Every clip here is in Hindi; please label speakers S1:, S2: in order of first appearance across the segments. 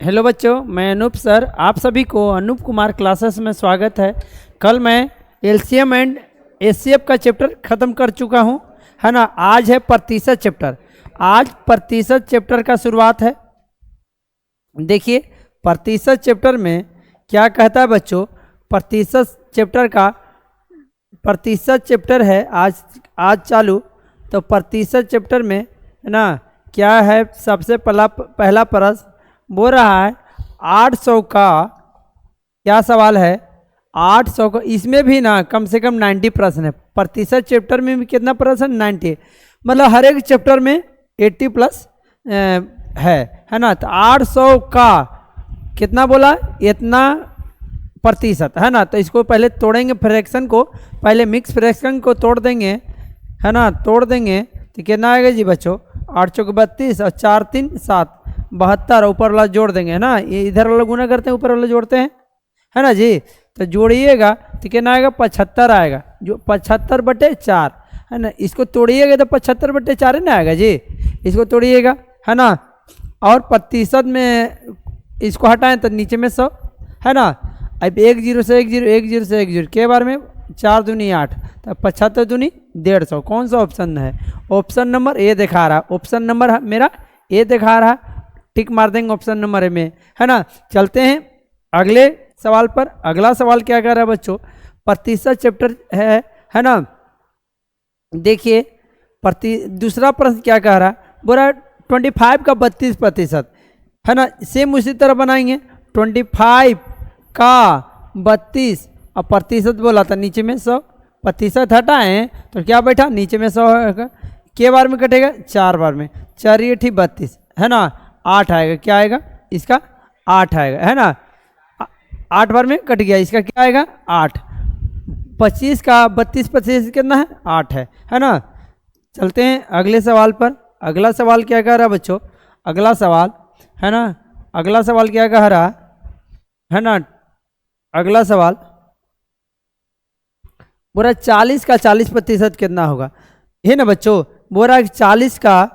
S1: हेलो बच्चों, मैं अनूप सर। आप सभी को अनूप कुमार क्लासेस में स्वागत है। कल मैं एलसीएम एंड एचसीएफ का चैप्टर ख़त्म कर चुका हूं, है ना। आज है प्रतिशत चैप्टर। आज प्रतिशत चैप्टर का शुरुआत है। देखिए प्रतिशत चैप्टर में क्या कहता है बच्चों। प्रतिशत चैप्टर है आज चालू। तो प्रतिशत चैप्टर में है ना, क्या है सबसे पहला प्रश्न बोल रहा है 800 का क्या सवाल है। 800 का, इसमें भी ना कम से कम 90 प्रश्न है। प्रतिशत चैप्टर में भी कितना प्रश्न, 90। मतलब हर एक चैप्टर में 80 प्लस है ना। तो 800 का कितना बोला, इतना प्रतिशत, है ना। तो इसको पहले तोड़ेंगे, फ्रैक्शन को पहले मिक्स फ्रैक्शन को तोड़ देंगे, है ना। तोड़ देंगे तो कितना आएगा जी बच्चों, 8 चौक 32 और 4 3 7 72, ऊपर वाला जोड़ देंगे, है ना। ये इधर वाला गुना करते हैं, ऊपर वाला जोड़ते हैं, है ना जी। तो जोड़िएगा तो कितना आएगा, 75 आएगा। जो 75/4, है ना। इसको तोड़िएगा तो 75/4 ना आएगा जी। इसको तोड़िएगा, है ना। और प्रतिशत में इसको हटाएं तो नीचे में 100, है ना। अब 1 0 से 1 0, 1 0 से 1 0 के बार में 4 दूनी 8, तो 75 दूनी 150। कौन सा ऑप्शन है? ऑप्शन नंबर ए दिखा रहा। ऑप्शन नंबर मेरा ए दिखा रहा, टिक मार देंगे ऑप्शन नंबर ए में, है ना। चलते हैं अगले सवाल पर। अगला सवाल क्या कर रहा है बच्चों, प्रतिशत चैप्टर है ना। देखिए दूसरा प्रश्न क्या कह रहा है, बोला 25 का 32%, है ना। सेम उसी तरह बनाएंगे। 25 का 32 और प्रतिशत बोला था, नीचे में 100। प्रतिशत हटाएं तो क्या बैठा, नीचे में 100 के बार में कटेगा, 4 बार में। 4 8 32, है ना। 8 आएगा, क्या आएगा इसका, 8 आएगा, है ना। 8 बार में कट गया, इसका क्या आएगा 8। 25 का 32% कितना है, 8 है ना। चलते हैं अगले सवाल पर। अगला सवाल क्या कह रहा है बच्चों, अगला सवाल, है ना। अगला सवाल क्या कह रहा है ना। अगला सवाल बोला 40 का 40% कितना होगा, है ना बच्चों। बोला 40 का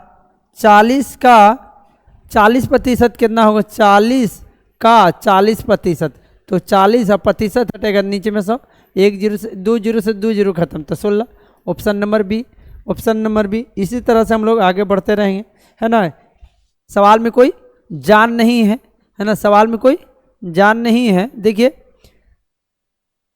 S1: 40% कितना होगा, 40 का 40%। तो 40 और प्रतिशत हटेगा, नीचे में 100, 1 0 से 2 0 से 2 0 खत्म, तो 16। Option number B, option number B. इसी तरह से हम लोग आगे बढ़ते रहेंगे, है ना। सवाल में कोई जान नहीं है ना, सवाल में कोई जान नहीं है। देखिए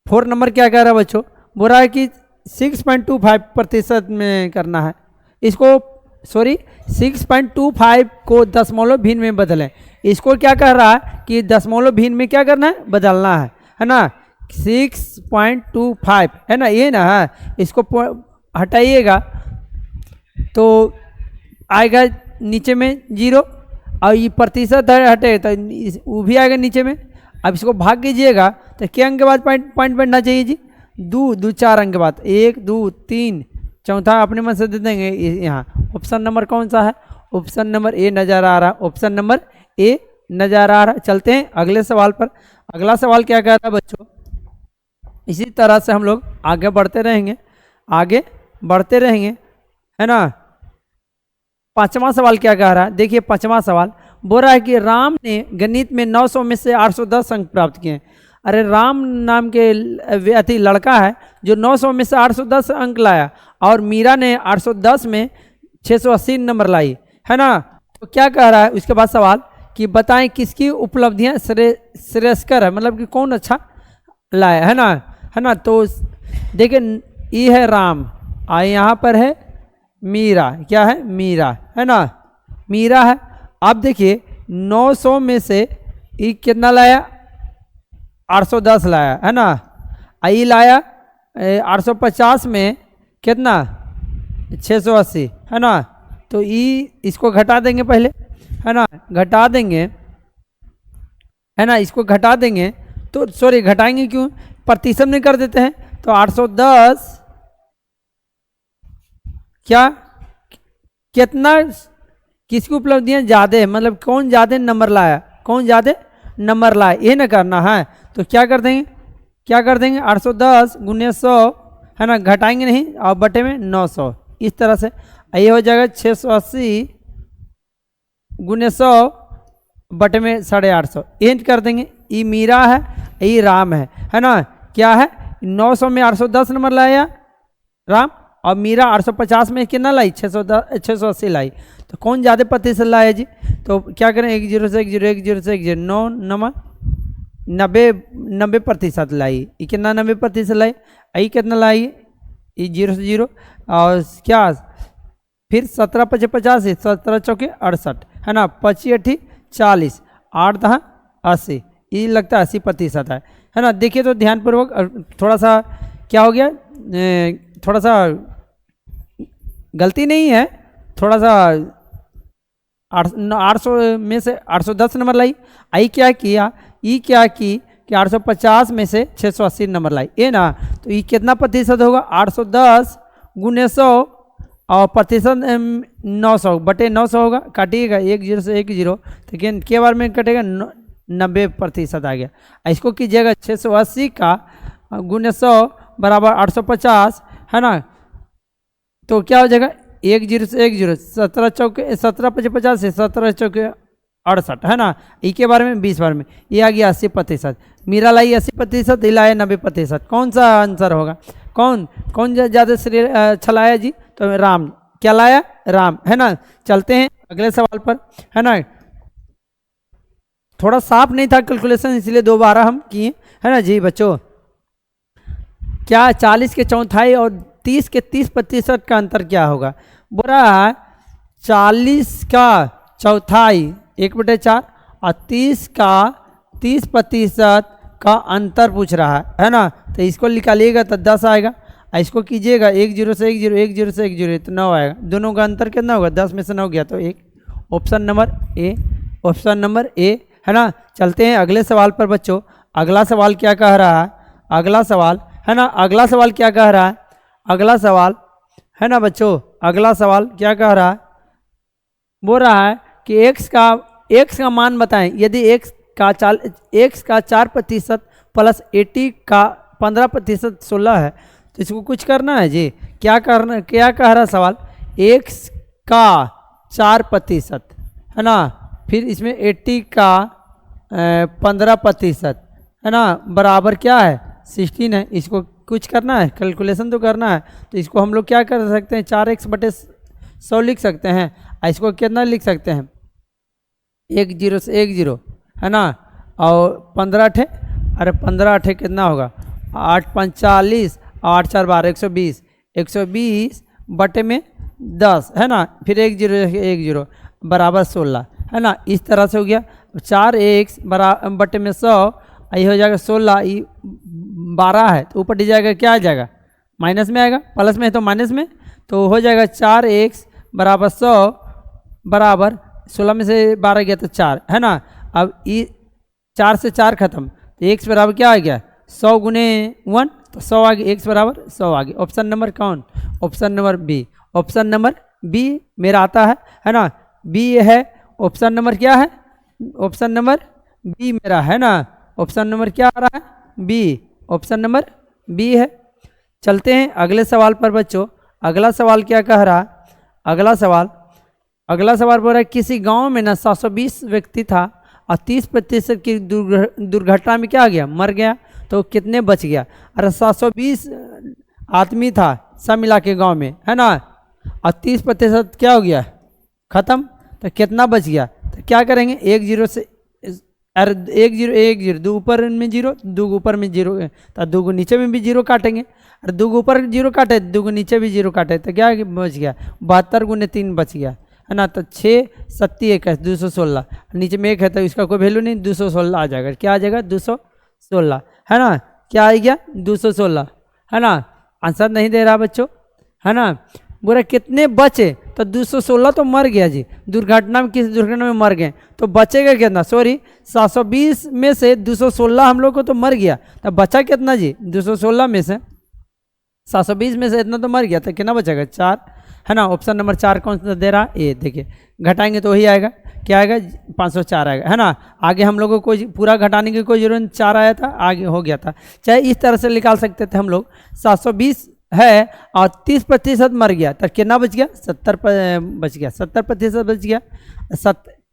S1: 4 नंबर क्या कह रहा है बच्चों, बोल रहा है कि 6.25% में करना है इसको। 6.25 को दशमलव भिन्न में बदलें। इसको क्या कह रहा है कि दशमलव भिन्न में क्या करना है, बदलना है ना। 6.25, है ना, ये ना है। इसको हटाइएगा तो आएगा नीचे में 0, और ये प्रतिशत हटे तो वो भी आएगा नीचे में। अब इसको भाग कीजिएगा तो क्या अंक के बाद पॉइंट बैठना चाहिए जी, 2 4 अंक के बाद, 1 2 3, चौथा अपने मन से दे देंगे यहाँ। ऑप्शन नंबर कौन सा है, ऑप्शन नंबर ए नज़र आ रहा, ऑप्शन नंबर ए नज़र आ रहा। चलते हैं अगले सवाल पर। अगला सवाल क्या कह रहा है बच्चों, इसी तरह से हम लोग आगे बढ़ते रहेंगे, है ना। 5वां सवाल क्या कह रहा है, देखिए 5वां सवाल बोल रहा है कि राम ने गणित में 900 में से 810 अंक प्राप्त किए। अरे राम नाम के अति लड़का है जो 900 में से 810 अंक लाया, और मीरा ने 810 में 680 नंबर लाई, है ना। तो क्या कह रहा है उसके बाद सवाल कि बताएं किसकी उपलब्धियां श्रेयस्कर है, मतलब कि कौन अच्छा लाया, है ना। तो देखिए ये है राम, यहाँ पर है मीरा, क्या है, मीरा, है ना, मीरा है। अब देखिए 900 में से ये कितना लाया, 810 लाया, है ना। आई लाया 850 में कितना, 680, है ना। तो इसको घटा देंगे पहले, है ना, घटा देंगे, है ना। इसको घटा देंगे तो सॉरी घटाएंगे क्यों, प्रतिशत में कर देते हैं। तो 810 क्या कितना, किसकी उपलब्धियां ज़्यादा है, मतलब कौन ज़्यादा नंबर लाया, कौन ज़्यादा नंबर लाया, ये ना करना है। तो क्या कर देंगे 810 गुने 100, है ना, घटाएंगे नहीं, और बटे में 900, इस तरह से ये हो जाएगा 680 गुने 100 बटे में 850 इंच कर देंगे। ये मीरा है, ये राम है ना। क्या है 900 में 810 नंबर लाया राम, और मीरा 850 में कितना लाई 680 लाई। तो कौन ज़्यादा प्रतिशत लाया जी? तो क्या करें 1 0 से 1 0 1 0 से 1 0 9 नंबर 90% लाई। ये कितना 90% लाई? आई कितना लाई? ये 0 से 0 और क्या फिर 17 5 50 17 चौके 68 है ना। 25 8 40 8 10 80, ये लगता है 80% है ना। देखिए तो ध्यानपूर्वक थोड़ा सा क्या हो गया, थोड़ा सा गलती नहीं है, थोड़ा सा 800 में से 810 नंबर लाई। आई क्या किया, ई क्या की कि 850 में से 680 नंबर लाई, ये ना। तो ये कितना प्रतिशत होगा? 810 गुने 100 और प्रतिशत 900 बटे 900 होगा। काटिएगा 1 0 से 1 0, लेकिन के बार में कटेगा 90% आ गया। इसको कीजिएगा 680 का गुने 100 बराबर 850 है ना। तो क्या हो जाएगा 1 0 से 1 0 17 चौके 17 5 50 से 17 चौके 68 है ना। ई के बारे में 20 बार में ये आ गया 80%। मीरा लाई 80%, लाया 90%। कौन सा आंसर होगा? कौन ज़्यादा अच्छा लाया जी? तो राम। क्या लाया? राम है ना। चलते हैं अगले सवाल पर है ना। थोड़ा साफ नहीं था कैलकुलेशन, इसलिए दोबारा हम किए है ना जी बच्चों। क्या 40 के चौथाई और 30 के 30% का अंतर क्या होगा? बोल रहा है 40 का चौथाई 1/4 और 30 का 30% का अंतर पूछ रहा है ना। तो इसको निकालिएगा तो 10 आएगा। इसको कीजिएगा 1 0 से 1 0 1 0 से 1 0 तो 9 आएगा। दोनों का अंतर कितना होगा? 10 में से 9 गया तो 1। Option number A, option number A है ना। चलते हैं अगले सवाल पर बच्चों। अगला सवाल क्या कह रहा है? अगला सवाल है ना, अगला सवाल क्या कह रहा है? अगला सवाल है ना बच्चों, अगला सवाल क्या कह रहा है? बोल रहा है कि x का मान बताएं। यदि x का 4% प्लस 80 का 15% 16 है, तो इसको कुछ करना है जी। क्या कह रहा सवाल? x का 4% है ना, फिर इसमें 80 का 15% है ना, बराबर क्या है 16 है। इसको कुछ करना है, कैलकुलेशन तो करना है। तो इसको हम लोग क्या कर सकते हैं? 4x/100 लिख सकते हैं। इसको कितना लिख सकते हैं? 1 0 से 1 0 है ना, और 15 अठे, अरे 15 अठे कितना होगा? 8 5 40 8 4 12 120 120 बटे में 10 है ना, फिर 1 0 1 0 बराबर 16 है ना। इस तरह से हो गया 4x बटे में 100, ये हो जाएगा 16, ये 12 है तो ऊपर डी जाएगा, क्या आ जाएगा? माइनस में आएगा, प्लस में है तो माइनस में, तो हो जाएगा 4x बराबर 100 बराबर 16 में से 12 गया तो 4 है ना। अब ये 4 से 4 खत्म, तो x बराबर क्या आ गया? 100 गुने 1 तो 100 आ गया, x बराबर 100 आ गया। ऑप्शन नंबर कौन? Option number B. Option number B मेरा आता है ना। बी है ऑप्शन नंबर क्या है? ऑप्शन नंबर बी मेरा है ना। ऑप्शन नंबर क्या आ रहा है? बी। ऑप्शन नंबर बी है। चलते हैं अगले सवाल पर बच्चों। अगला सवाल क्या कह रहा है? अगला सवाल बोल रहा है किसी गांव में ना 720 व्यक्ति था और 30% की दुर्घटना में क्या आ गया? मर गया। तो कितने बच गया? अरे 720 आदमी था सब मिला के गाँव में है ना, और 30% क्या हो गया? खत्म। तो कितना बच गया? तो क्या करेंगे? 1 0 से, अरे 1 0 1 0 2 ऊपर में 0 2 ऊपर में 0, तो 2 नीचे में भी 0 काटेंगे। अरे 2 ऊपर 0 काटे 2 नीचे भी 0 काटे तो क्या बच गया? 72 गुने 3 बच गया है ना। तो 6 7 1 है 216, नीचे में 1 है तो इसका कोई वैल्यू नहीं, 216 आ जाएगा। क्या आ जाएगा? 216 है ना। क्या आ गया? 216 है ना। आंसर नहीं दे रहा बच्चों है ना। बोला कितने बचे? तो 216 तो मर गया जी, दुर्घटना में, किसी दुर्घटना में मर गए तो बचेगा कितना? सॉरी 720 में से 216 हम लोग को तो मर गया, तो बचा कितना जी? 216 में से 720 में से इतना तो मर गया, तो कितना बचेगा? 4 है ना। ऑप्शन नंबर 4 कौन सा दे रहा? ए। देखिए घटाएंगे तो वही आएगा, क्या आएगा? 504 आएगा है ना। आगे हम लोगों को पूरा घटाने की कोई जरूरत, 4 आया था आगे हो गया था। चाहे इस तरह से निकाल सकते थे हम लोग। 720 है और 30% मर गया तो कितना बच गया? 70 बच गया, 70% बच गया।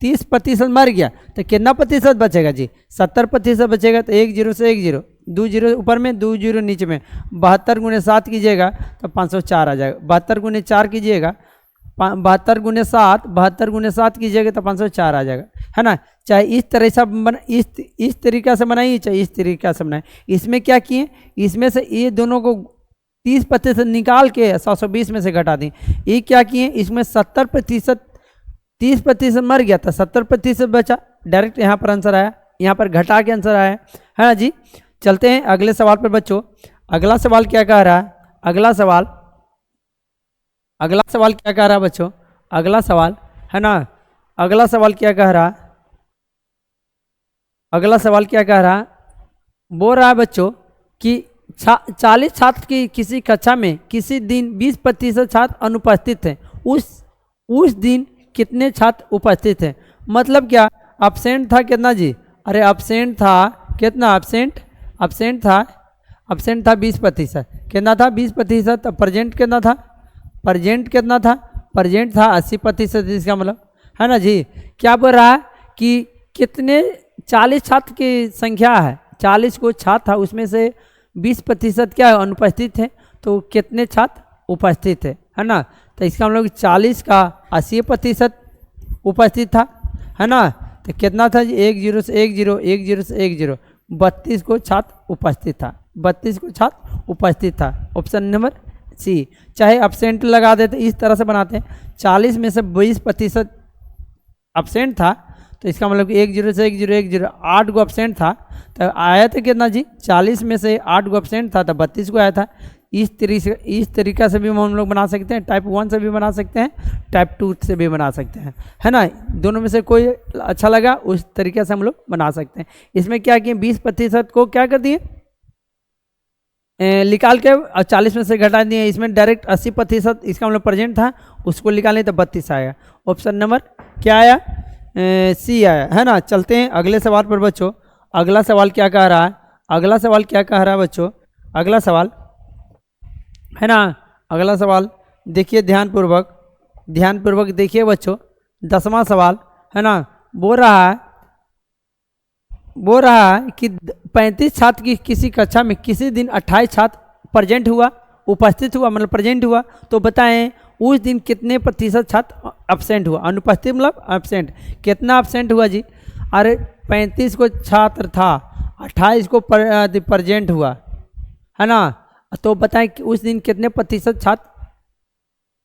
S1: 30% मर गया तो कितना प्रतिशत बचेगा जी? 70% बचेगा। तो 1 0 से 1 0, 2 0 ऊपर में 2 0 नीचे में, 72 गुने 7 कीजिएगा तो 504 आ जाएगा। 72 गुने 4 कीजिएगा, 72 गुने 7, 72 गुने 7 कीजिएगा तो 504 आ जाएगा, है ना। चाहे इस तरह से इस तरीका से बनाइए, चाहे इस तरीका से बनाए। इसमें क्या किए, इसमें से ये दोनों को 30% निकाल के 720 में से घटा दें। ये क्या किए, इसमें 70%, 30% मर गया था, 70% बचा। डायरेक्ट यहाँ पर आंसर आया, यहाँ पर घटा के आंसर आया, है ना जी। चलते हैं अगले सवाल पर बच्चों। अगला सवाल क्या कह रहा है? अगला सवाल क्या कह रहा है बच्चों? अगला सवाल, है ना, अगला सवाल क्या कह रहा है? अगला सवाल क्या कह रहा है? बोल रहा है बच्चों कि 40 छात्र की किसी कक्षा में किसी दिन 20% छात्र अनुपस्थित हैं, उस दिन कितने छात्र उपस्थित हैं? मतलब क्या, अब्सेंट था कितना जी? अरे अब्सेंट था कितना? अब्सेंट था 20%। कितना था? 20%। तो प्रेजेंट कितना था? प्रेजेंट था 80%। इसका मतलब, है ना जी। क्या बोल रहा है कि कितने 40 छात्र की संख्या है, 40 को छात्र था, उसमें से 20% क्या है? अनुपस्थित है। तो कितने छात्र उपस्थित है ना। तो इसका हम लोग 40 का 80% उपस्थित था, है ना। तो कितना था जी? 1 0 से 1 0, 1 0 से 1 0, 32 को छात्र उपस्थित था, 32 को छात्र उपस्थित था। Option number C. चाहे अब्सेंट लगा देते, इस तरह से बनाते हैं, 40 में से 20% अब्सेंट था, तो इसका मतलब कि 1 0 से 1 0, 1 0, 8 गो अब्सेंट था। तो आया था कितना जी? 40 में से 8 गो अब्सेंट था तो 32 को आया था। इस तरीका से भी हम लोग बना सकते हैं, टाइप 1 से भी बना सकते हैं, टाइप 2 से भी बना सकते हैं, है ना। दोनों में से कोई अच्छा लगा उस तरीके से हम लोग बना सकते हैं। इसमें क्या किए, 20% को क्या कर दिए, निकाल के 40 में से घटा दिए। इसमें डायरेक्ट 80% इसका मतलब प्रेजेंट था, उसको निकालें तो 32 आएगा। ऑप्शन नंबर क्या आया? सी आया, है ना। चलते हैं अगले सवाल पर बच्चों। अगला सवाल क्या कह रहा है? अगला सवाल क्या कह रहा है बच्चों? अगला सवाल, है ना, अगला सवाल देखिए ध्यानपूर्वक देखिए बच्चों। 10वां सवाल, है ना, बोल रहा है कि 35 छात्र की किसी कक्षा में किसी दिन 28 छात्र प्रेजेंट हुआ, उपस्थित हुआ, मतलब प्रेजेंट हुआ। तो बताएं उस दिन कितने प्रतिशत छात्र एब्सेंट हुआ? अनुपस्थित मतलब एब्सेंट। कितना एब्सेंट हुआ जी? अरे 35 को छात्र था, 28 को प्रेजेंट हुआ, है ना। तो बताएं कि उस दिन कितने प्रतिशत छात्र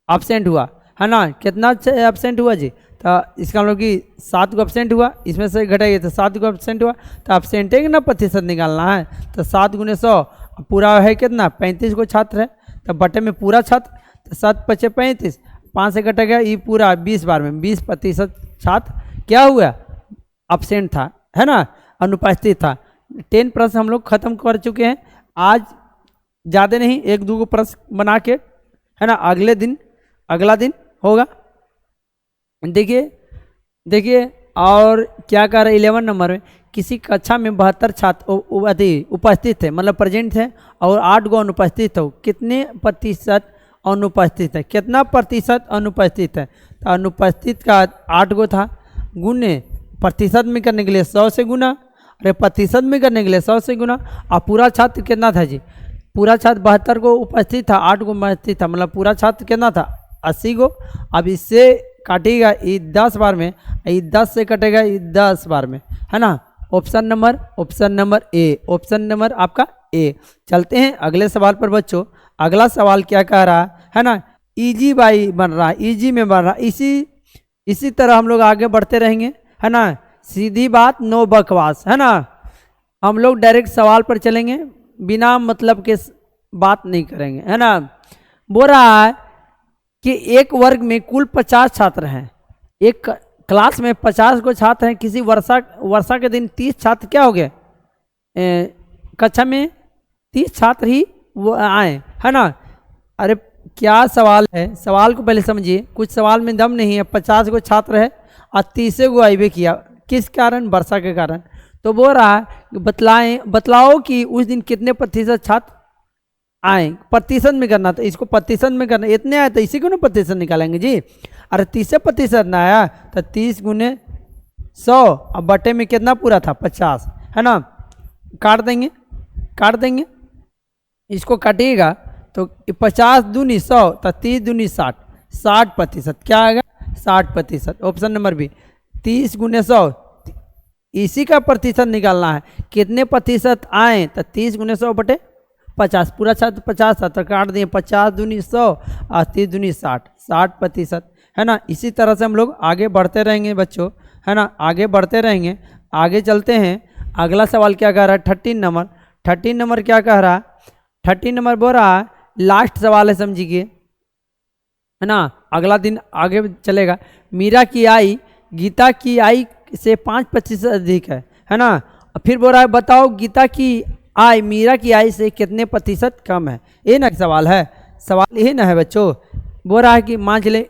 S1: एब्सेंट हुआ, है ना। कितना एब्सेंट हुआ जी? तो इसका मतलब कि 7 को एब्सेंट हुआ, इसमें से घटाइए तो 7 को एब्सेंट हुआ। तो एब्सेंटे का ना प्रतिशत निकालना है, तो 7 गुने 100 पूरा है कितना? 35 को छात्र है, तो बटे में पूरा छात्र, तो 7 × 5 = 35, 5 से कटेगा ये पूरा 20 बार में 20% छात्र क्या हुआ? एब्सेंट था, है ना, अनुपस्थित था। 10 प्रश्न हम लोग खत्म कर चुके हैं आज, ज़्यादा नहीं, 1-2 प्रश्न बना के, है ना, अगला दिन होगा। देखिए और क्या कह रहे हैं 11 नंबर में, किसी कक्षा में 72 छात्र उपस्थित थे, मतलब प्रेजेंट थे, और 8 गो अनुपस्थित हो, कितने प्रतिशत अनुपस्थित है? कितना प्रतिशत अनुपस्थित है? तो अनुपस्थित का 8 गो था, गुने प्रतिशत में करने के लिए 100 से गुना, अरे प्रतिशत में करने के लिए 100 से गुना। और पूरा छात्र कितना था जी? पूरा छात्र 72 को उपस्थित था, 8 को उपस्थित था, मतलब पूरा छात्र कितना था? 80 को। अब इससे काटेगा ये 10 बार में, ये 10 से कटेगा ये 10 बार में, है ना। Option number A, option number आपका ए। चलते हैं अगले सवाल पर बच्चों। अगला सवाल क्या कह रहा है ना, इजी बाई बन रहा है, इजी में बन रहा है। इसी तरह हम लोग आगे बढ़ते रहेंगे, है ना। सीधी बात, नो बकवास, है ना। हम लोग डायरेक्ट सवाल पर चलेंगे, बिना मतलब के बात नहीं करेंगे, है ना। बोल रहा है कि एक वर्ग में कुल 50 छात्र हैं, एक क्लास में 50 को छात्र हैं, किसी वर्षा के दिन 30 छात्र क्या हो गए? कक्षा में 30 छात्र ही वो आए, है ना। अरे क्या सवाल है, सवाल को पहले समझिए, कुछ सवाल में दम नहीं है। 50 को छात्र है और 30 को आईबे किया, किस कारण? वर्षा के कारण। तो बोल रहा है बतलाओ कि उस दिन कितने प्रतिशत छात्र आए। प्रतिशत में करना, तो इसको प्रतिशत में करना, इतने आए तो इसी को ना प्रतिशत निकालेंगे जी। अरे 30% ना आया तो 30 गुने 100, अब बटे में कितना पूरा था 50, है ना। काट देंगे, इसको काटिएगा तो 50 दूनी 100 तो 30 दूनी 60, 60%। क्या आएगा 60%। ऑप्शन नंबर बी 30 गुने 100, इसी का प्रतिशत निकालना है, कितने प्रतिशत आए तो 30 गुने 100 बटे 50, पूरा 50 था तो काट दिए 50 दूनी 100 और 30 दूनी 60, 60%, है ना। इसी तरह से हम लोग आगे बढ़ते रहेंगे बच्चों, है ना, आगे बढ़ते रहेंगे। आगे चलते हैं, अगला सवाल क्या कह रहा है 13 नंबर क्या कह रहा है, 13 नंबर बोल रहा है, लास्ट सवाल है समझिए, है ना। अगला दिन आगे चलेगा। मीरा की आय गीता की आय से 5% अधिक है ना। फिर बोल रहा है बताओ गीता की आय मीरा की आय से कितने प्रतिशत कम है। ये ना सवाल है, सवाल यही ना है बच्चों। बोल रहा है कि मान चले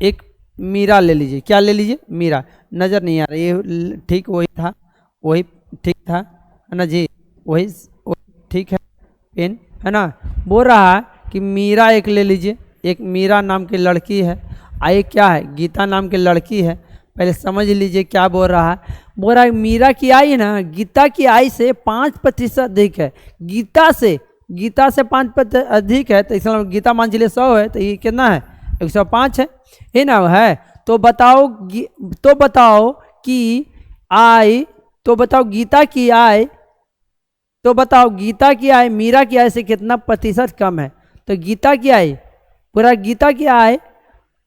S1: एक मीरा ले लीजिए, क्या ले लीजिए, मीरा, नज़र नहीं आ रहा, ये ठीक वही था, वही ठीक था, है ना जी, वही ठीक है, पेन, है ना। बोल रहा है कि मीरा एक ले लीजिए, एक मीरा नाम की लड़की है, आय क्या है गीता नाम की लड़की है। पहले समझ लीजिए क्या बोल रहा है। बोल रहा है मीरा की आय ना गीता की आय से 5% अधिक है, गीता से 5% अधिक है, तो इसलिए गीता मान लीजिए 100 है, तो ये कितना है 105 है, ये ना है। तो बताओ कि आय, तो बताओ गीता की आय, तो बताओ गीता की आय मीरा की आय से कितना प्रतिशत कम है। तो गीता की आय, पूरा गीता की आय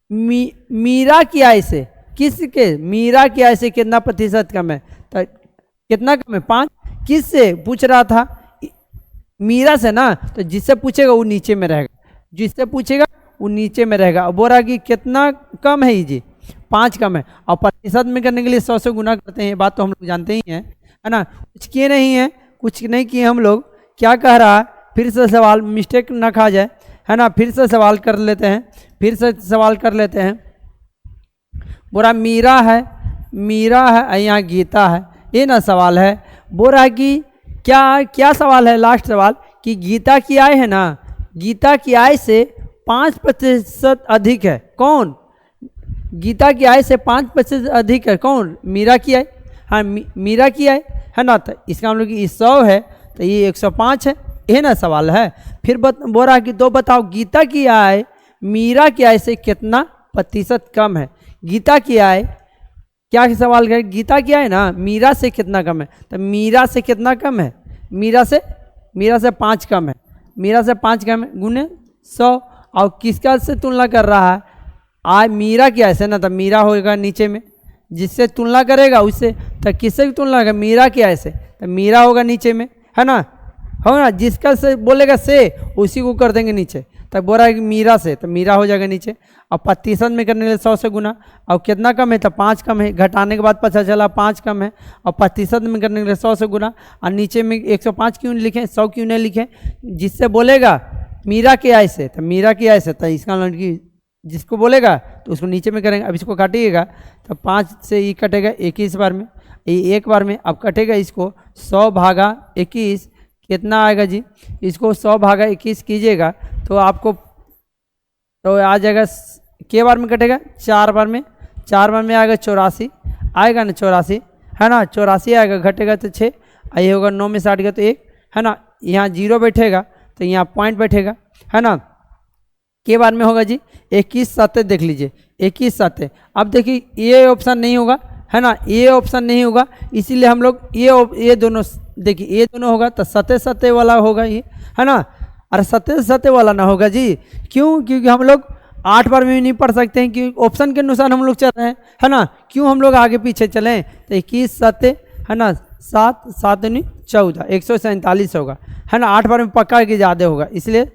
S1: मीरा की आय से, किसके, मीरा की आय से कितना प्रतिशत कम है, तो कितना कम है 5। किससे पूछ रहा था, मीरा से ना, तो जिससे पूछेगा वो नीचे में रहेगा, जिससे पूछेगा वो नीचे में रहेगा। अब बोल रहा कि कितना कम है, ये जी 5 कम है, और प्रतिशत में करने के लिए 100 से गुना करते हैं, ये बात तो हम लोग जानते ही हैं, है ना। कुछ किए नहीं है, कुछ नहीं किए हम लोग। क्या कह रहा है, फिर से सवाल मिस्टेक ना खा जाए, है ना, फिर से सवाल कर लेते हैं, फिर से सवाल कर लेते हैं। बोरा मीरा है यहाँ गीता है, ये ना सवाल है। बोल रहा है कि क्या सवाल है, लास्ट सवाल, कि गीता की आय है ना, गीता की आय से 5% अधिक है, कौन, गीता की आय से 5% अधिक है कौन, मीरा की आय, हाँ मीरा की आय, है ना। तो इसका हम लोग 100 है, तो ये 105 है, ये ना सवाल है। फिर बोल रहा है कि तो बताओ गीता की आय मीरा की आय से कितना प्रतिशत कम है। गीता की आय, क्या सवाल है, गीता की आय ना मीरा से कितना कम है, तो मीरा से कितना कम है, मीरा से 5 कम है, मीरा से 5 कम है, गुने 100। और किसका से तुलना कर रहा है, आय मीरा की आय से ना, तो मीरा होगा नीचे में, जिससे तुलना करेगा उससे, तो किससे तुलना करेगा, मीरा की आय से, तो मीरा होगा नीचे में, है ना, होगा ना। जिसका से बोलेगा से, उसी को कर देंगे नीचे, तब बोल रहा है कि मीरा से, तो मीरा हो जाएगा नीचे। अब प्रतिशत में करने के लिए 100 से गुना, और कितना कम है, तो 5 कम है, घटाने के बाद पता चला 5 कम है, और प्रतिशत में करने के लिए 100 से गुना, और नीचे में 105 क्यों लिखें, 100 क्यों नहीं लिखें, जिससे बोलेगा मीरा की आय से, तो मीरा की आय से, तो इसका लड़की जिसको बोलेगा तो उसको नीचे में करेंगे। अब इसको काटिएगा तो 5 से ये कटेगा 21 बार में, ये एक बार में। अब कटेगा इसको 100 भागा 21, कितना आएगा जी, इसको 100 भागा 21 कीजिएगा तो आपको तो आ जाएगा, के बार में कटेगा, 4 बार में, 4 बार में आएगा 84, आएगा ना 84, है ना, 84 आएगा, घटेगा तो 6, ये होगा 9 में 60 गया तो 1, है ना, यहाँ 0 बैठेगा तो यहाँ पॉइंट बैठेगा, है ना। के बार में होगा जी 21 7 देख लीजिए, 21 7। अब देखिए ये ऑप्शन नहीं होगा, है ना, ये ऑप्शन नहीं होगा, इसीलिए हम लोग ये दोनों, देखिए ये दोनों होगा तो 7 7 वाला होगा ये, है ना। अरे 7 7 वाला ना होगा जी, क्यों, क्योंकि हम लोग 8 बार में भी नहीं पढ़ सकते हैं, क्योंकि ऑप्शन के अनुसार हम लोग चल रहे हैं, है ना। क्यों हम लोग आगे पीछे चलें, तो 21 7, है ना, 7 7 नहीं 14, 147 होगा, है ना। 8 बार में पक्का कि ज़्यादा होगा, इसलिए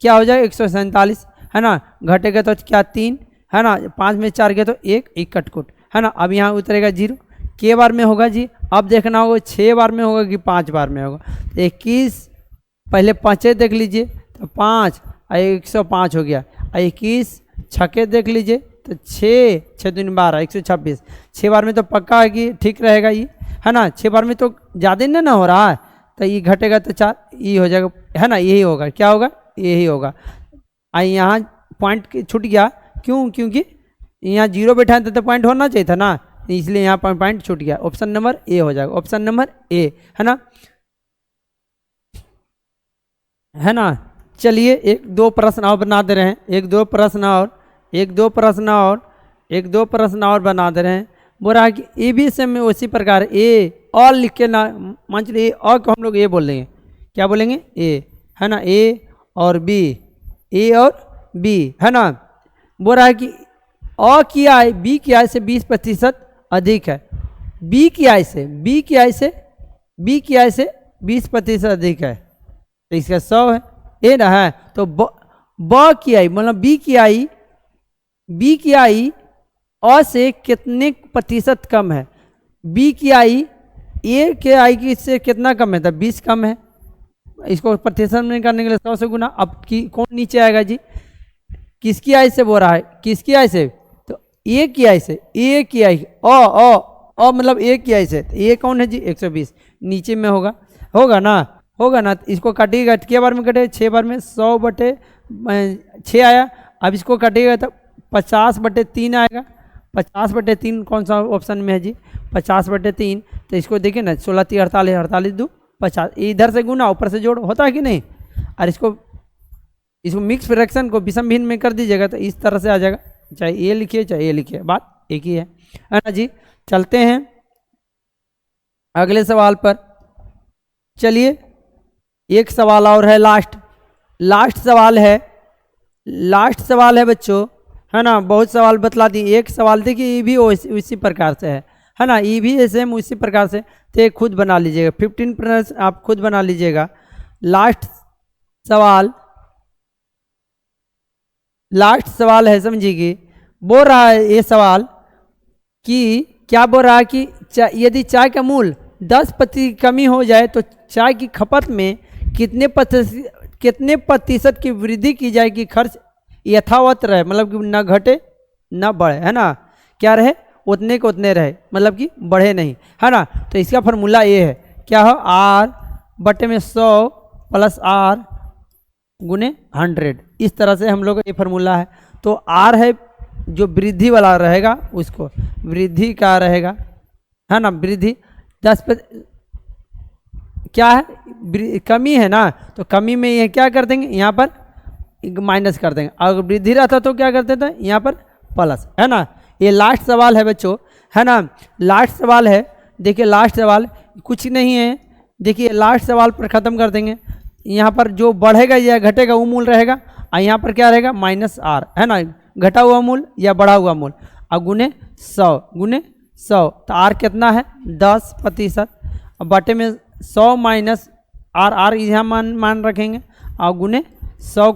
S1: क्या हो जाएगा 147, है ना, घटेगा तो क्या 3, है ना, 5 में 4 गया तो 1 कटकुट, है ना। अब यहाँ उतरेगा 0, के बार में होगा जी, अब देखना होगा 6 बार में होगा कि 5 बार में होगा। 21 पहले 5 देख लीजिए तो 5, 105 हो गया, 21 छक्के देख लीजिए तो 6 6 दूनी 12, 126, 6 बार में तो पक्का है कि ठीक रहेगा ये, है ना। 6 बार में तो ज़्यादा नहीं ना हो रहा है, तो ये घटेगा तो 4, ये हो जाएगा, है ना, यही होगा, क्या होगा, यही होगा। यहाँ पॉइंट छूट गया, क्यों, क्योंकि यहाँ 0 बैठा है तो पॉइंट होना चाहिए था ना, इसलिए यहाँ पर पॉइंट छूट गया, ऑप्शन नंबर ए हो जाएगा, ऑप्शन नंबर ए, है ना, है ना। चलिए एक दो प्रश्न और बना दे रहे हैं, एक दो प्रश्न और बना दे रहे हैं। बोल रहा है कि ए बी से में उसी प्रकार ए और लिख के ना, मान चलिए ए और को हम लोग ए बोल देंगे, क्या बोलेंगे ए, है ना, ए और बी, है ना। बोल रहा है कि अ की आय बी की आय से 20% अधिक है, बी की आय से 20% अधिक है, तो इसका 100 है, ए ना है। तो ब की आई मतलब बी की आई अ से कितने प्रतिशत कम है, बी की आई ए के आई की से कितना कम है, तो 20 कम है। इसको प्रतिशत में करने के लिए 100 से गुना। अब की कौन नीचे आएगा जी, किसकी आई से बोल रहा है, किसकी आई से, तो ए की आई से, ए की आई अ मतलब ए की आई से, तो ए कौन है जी 120, नीचे में होगा ना। इसको काटिएगा, कितने बार में कटे, 6 बार में, 100/6 आया। अब इसको काटिएगा तो 50/3 आएगा, 50/3 कौन सा ऑप्शन में है जी, 50/3। तो इसको देखिए ना, 16 3 48, 48 2 50, इधर से गुना ऊपर से जोड़, होता है कि नहीं। और इसको मिक्स फ्रैक्शन को विषम भिन्न में कर दीजिएगा तो इस तरह से आ जाएगा, चाहे ए लिखिए चाहे ए लिखिए, बात एक ही है ना जी। चलते हैं अगले सवाल पर। चलिए एक सवाल और है, लास्ट सवाल है बच्चों, है ना। बहुत सवाल बतला दिए, एक सवाल देखिए ये भी उसी प्रकार से है ना, ये भी सेम उसी प्रकार से, तो खुद बना लीजिएगा, 15 प्रश्न आप खुद बना लीजिएगा। लास्ट सवाल है, समझिए। बोल रहा है ये सवाल कि क्या बोल रहा है कि यदि चाय का मूल्य 10% कमी हो जाए तो चाय की खपत में कितने प्रतिशत की वृद्धि की जाएगी, खर्च यथावत रहे, मतलब कि न घटे न बढ़े, है ना, क्या रहे, उतने के उतने रहे, मतलब कि बढ़े नहीं, है ना। तो इसका फार्मूला ये है, क्या हो, R/100 + R × 100, इस तरह से हम लोग ये फार्मूला है। तो R है जो वृद्धि वाला रहेगा, उसको वृद्धि का रहेगा, है ना, वृद्धि 10 क्या है, कमी है ना, तो कमी में ये क्या कर देंगे, यहाँ पर माइनस कर देंगे। अगर वृद्धि रहता तो क्या करते थे, यहाँ पर प्लस, है ना। ये लास्ट सवाल है बच्चों, है ना, लास्ट सवाल है। देखिए लास्ट सवाल कुछ नहीं है, देखिए लास्ट सवाल पर ख़त्म कर देंगे। यहाँ पर जो बढ़ेगा या घटेगा वो मूल रहेगा, और यहाँ पर क्या रहेगा, -R, है ना, घटा हुआ मूल या बढ़ा हुआ मूल, और गुने 100, तो R कितना है 10%, अब बटे में 100 - R यहाँ मान रखेंगे, और गुने 100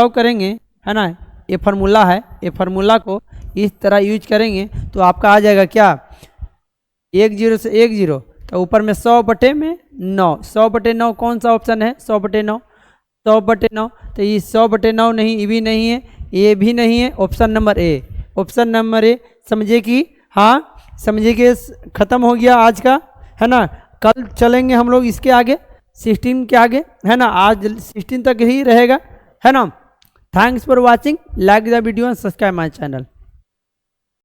S1: करेंगे, है ना। ये फार्मूला है, ये फार्मूला को इस तरह यूज करेंगे तो आपका आ जाएगा क्या, 10 से 10, तो ऊपर में 100/9, 100/9 कौन सा ऑप्शन है, 100/9, तो ये 100/9 नहीं, ये भी नहीं है, ये भी नहीं है, ऑप्शन नंबर ए, समझिए कि हाँ, समझिए कि ख़त्म हो गया आज का, है ना। कल चलेंगे हम लोग इसके आगे 16 के आगे, है ना, आज 16 तक ही रहेगा, है ना। Thanks for watching, like the video and subscribe my channel.